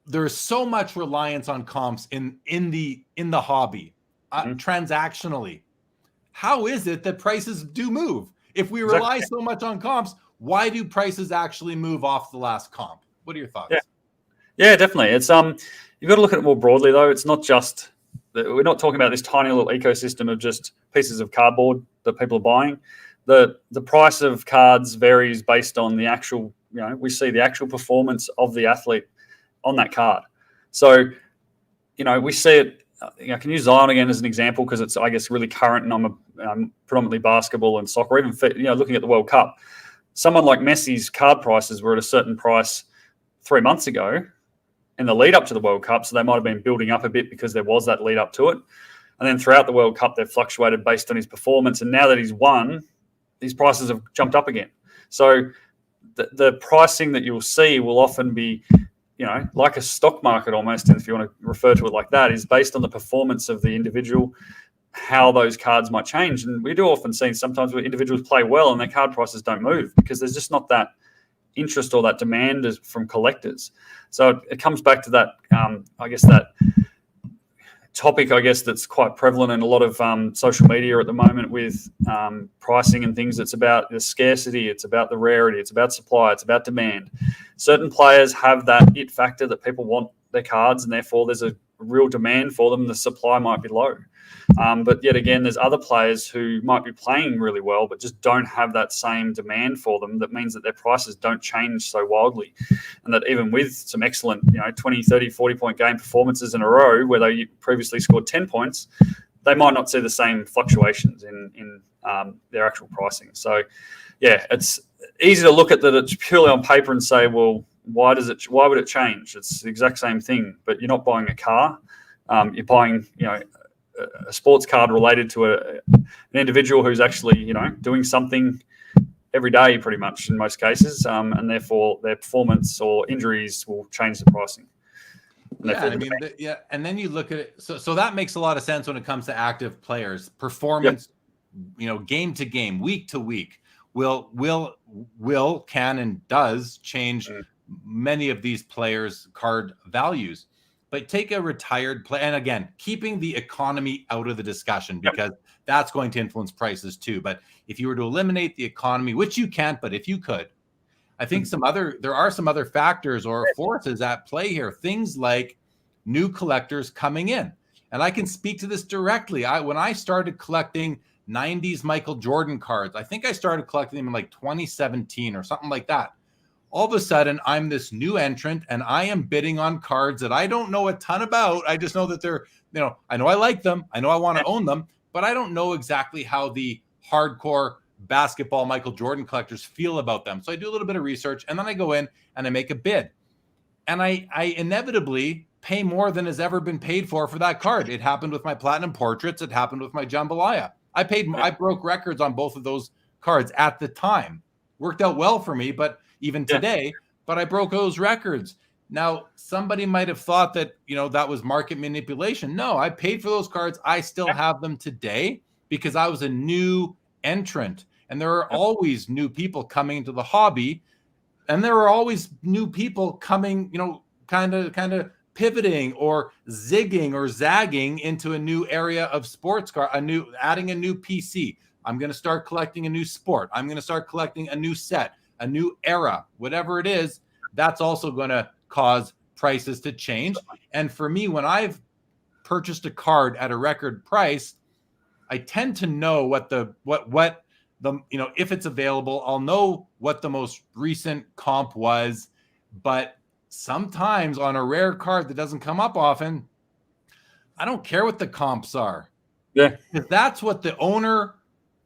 there's so much reliance on comps in the hobby, transactionally. How is it that prices do move? If we rely so much on comps, why do prices actually move off the last comp? What are your thoughts? Yeah, definitely. It's you've got to look at it more broadly, though. It's not just we're not talking about this tiny little ecosystem of just pieces of cardboard that people are buying. The price of cards varies based on the actual, we see the actual performance of the athlete on that card. So, we see it. I can use Zion again as an example because it's, I guess, really current, and I'm predominantly basketball and soccer. Even looking at the World Cup, someone like Messi's card prices were at a certain price 3 months ago in the lead up to the World Cup, so they might have been building up a bit because there was that lead up to it. And then throughout the World Cup, they've fluctuated based on his performance. And now that he's won, these prices have jumped up again. So the pricing that you'll see will often be, like a stock market almost, and if you want to refer to it like that, is based on the performance of the individual, how those cards might change. And we do often see sometimes where individuals play well and their card prices don't move because there's just not that interest or that demand from collectors. So it comes back to that, I guess, that topic, that's quite prevalent in a lot of social media at the moment with pricing and things. It's about the scarcity, it's about the rarity, it's about supply, it's about demand. Certain players have that it factor that people want their cards, and therefore there's a real demand for them. The supply might be low. But yet again, there's other players who might be playing really well but just don't have that same demand for them. That means that their prices don't change so wildly, and that even with some excellent 20, 30, 40-point game performances in a row where they previously scored 10 points, they might not see the same fluctuations in their actual pricing. So, it's easy to look at that it's purely on paper and say, well, why would it change? It's the exact same thing, but you're not buying a car. You're buying, a sports card related to an individual who's actually, doing something every day pretty much in most cases, and therefore their performance or injuries will change the pricing. And then you look at it. So that makes a lot of sense when it comes to active players. Performance, game to game, week to week, can and does change many of these players' card values. But take a retired player, and again, keeping the economy out of the discussion because that's going to influence prices too. But if you were to eliminate the economy, which you can't, but if you could, I think there are some other factors or forces at play here. Things like new collectors coming in. And I can speak to this directly. When I started collecting 90s Michael Jordan cards, I think I started collecting them in like 2017 or something like that. All of a sudden, I'm this new entrant, and I am bidding on cards that I don't know a ton about. I just know that they're, I know I like them. I know I want to own them, but I don't know exactly how the hardcore basketball Michael Jordan collectors feel about them. So I do a little bit of research, and then I go in and I make a bid. And I inevitably pay more than has ever been paid for that card. It happened with my Platinum Portraits. It happened with my Jambalaya. I broke records on both of those cards at the time. Worked out well for me, but even today, but I broke those records. Now, somebody might have thought that, that was market manipulation. No, I paid for those cards. I still have them today because I was a new entrant. And there are always new people coming into the hobby. And there are always new people coming, kind of pivoting or zigging or zagging into a new area of sports car, adding a new PC. I'm going to start collecting a new sport. I'm going to start collecting a new set, a new era, whatever it is. That's also going to cause prices to change. And for me, when I've purchased a card at a record price, I tend to know what the if it's available, I'll know what the most recent comp was. But sometimes on a rare card that doesn't come up often, I don't care what the comps are. Yeah. If that's what the owner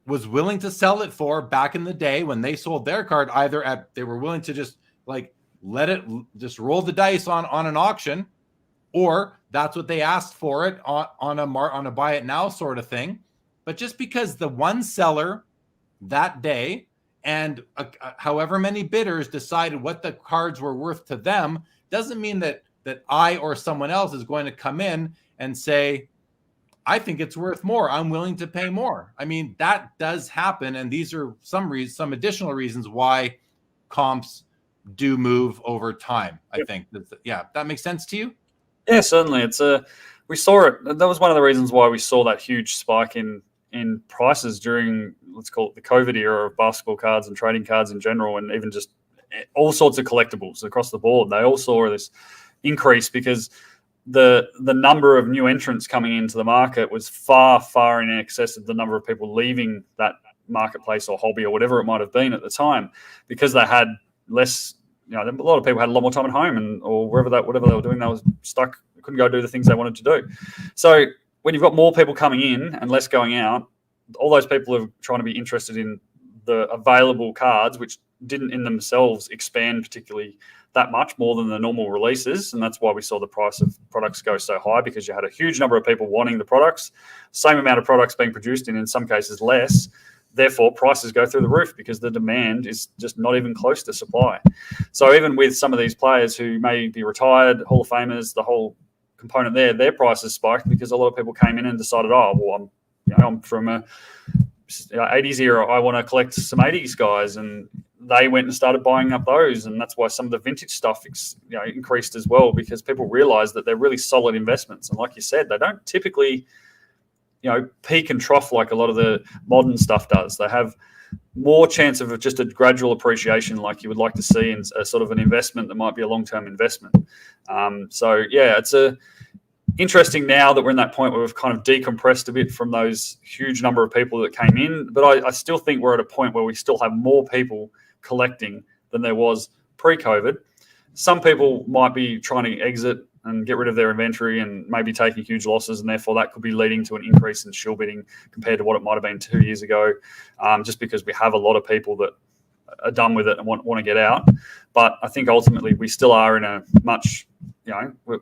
was willing to sell it for back in the day when they sold their card, they were willing to just let it just roll the dice on an auction, or that's what they asked for it on a buy it now sort of thing. But just because the one seller that day and however many bidders decided what the cards were worth to them doesn't mean that I or someone else is going to come in and say, I think it's worth more. I'm willing to pay more. I mean, that does happen. And these are some additional reasons why comps do move over time. I think that makes sense to you. Yeah, certainly. We saw it. That was one of the reasons why we saw that huge spike in prices during, let's call it, the COVID era of basketball cards and trading cards in general, and even just all sorts of collectibles across the board. They all saw this increase because the number of new entrants coming into the market was far in excess of the number of people leaving that marketplace or hobby or whatever it might have been at the time, because they had less. A lot of people had a lot more time at home or whatever they were doing, they was stuck, couldn't go do the things they wanted to do. So when you've got more people coming in and less going out, all those people are trying to be interested in the available cards, which didn't in themselves expand particularly that much more than the normal releases. And that's why we saw the price of products go so high, because you had a huge number of people wanting the products, same amount of products being produced in some cases less. Therefore, prices go through the roof because the demand is just not even close to supply. So even with some of these players who may be retired, Hall of Famers, the whole component there, their prices spiked because a lot of people came in and decided, I'm from a 80s era, I want to collect some 80s guys, and they went and started buying up those, and that's why some of the vintage stuff increased as well, because people realize that they're really solid investments. And like you said, they don't typically peak and trough like a lot of the modern stuff does. They have more chance of just a gradual appreciation like you would like to see in a sort of an investment that might be a long-term investment. It's interesting now that we're in that point where we've kind of decompressed a bit from those huge number of people that came in. But I still think we're at a point where we still have more people collecting than there was pre-COVID. Some people might be trying to exit and get rid of their inventory and maybe taking huge losses, and therefore that could be leading to an increase in shill bidding compared to what it might have been 2 years ago, just because we have a lot of people that are done with it and want to get out. But I think ultimately we still are in a much,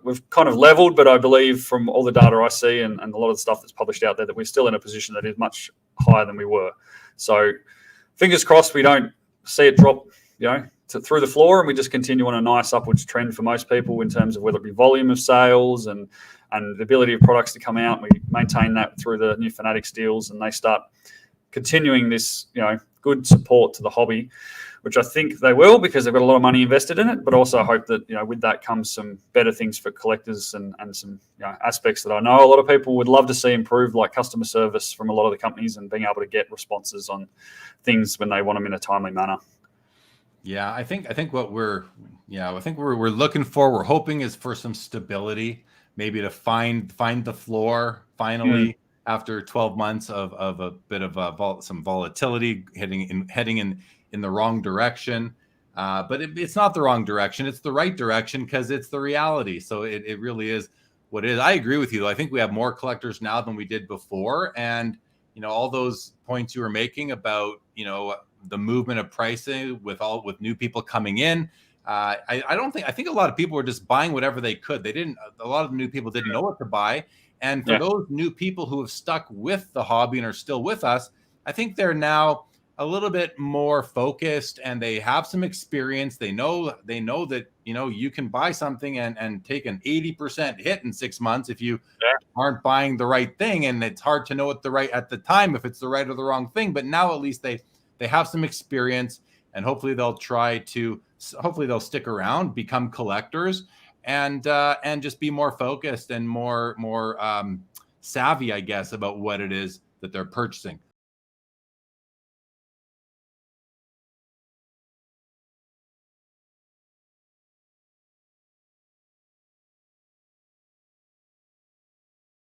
we've kind of leveled, but I believe from all the data I see and a lot of the stuff that's published out there that we're still in a position that is much higher than we were. So fingers crossed we don't see it drop, through the floor, and we just continue on a nice upwards trend for most people in terms of whether it be volume of sales and the ability of products to come out. We maintain that through the new Fanatics deals, and they start continuing this, good support to the hobby, which I think they will, because they've got a lot of money invested in it. But also I hope that, with that comes some better things for collectors and some aspects that I know a lot of people would love to see improved, like customer service from a lot of the companies and being able to get responses on things when they want them in a timely manner. Yeah, I think what we're looking for, we're hoping, is for some stability, maybe to find the floor finally after 12 months of a bit of some volatility heading in the wrong direction. But it's not the wrong direction; it's the right direction, because it's the reality. So it really is what it is. I agree with you, though. I think we have more collectors now than we did before, and all those points you were making about the movement of pricing with new people coming in. I think a lot of people were just buying whatever they could. A lot of new people didn't know what to buy. And for those new people who have stuck with the hobby and are still with us, I think they're now a little bit more focused, and they have some experience. They know that, you can buy something and take an 80% hit in 6 months if you aren't buying the right thing. And it's hard to know at the time if it's the right or the wrong thing. But now at least they have some experience, and hopefully they'll stick around, become collectors, and just be more focused and more savvy, I guess, about what it is that they're purchasing.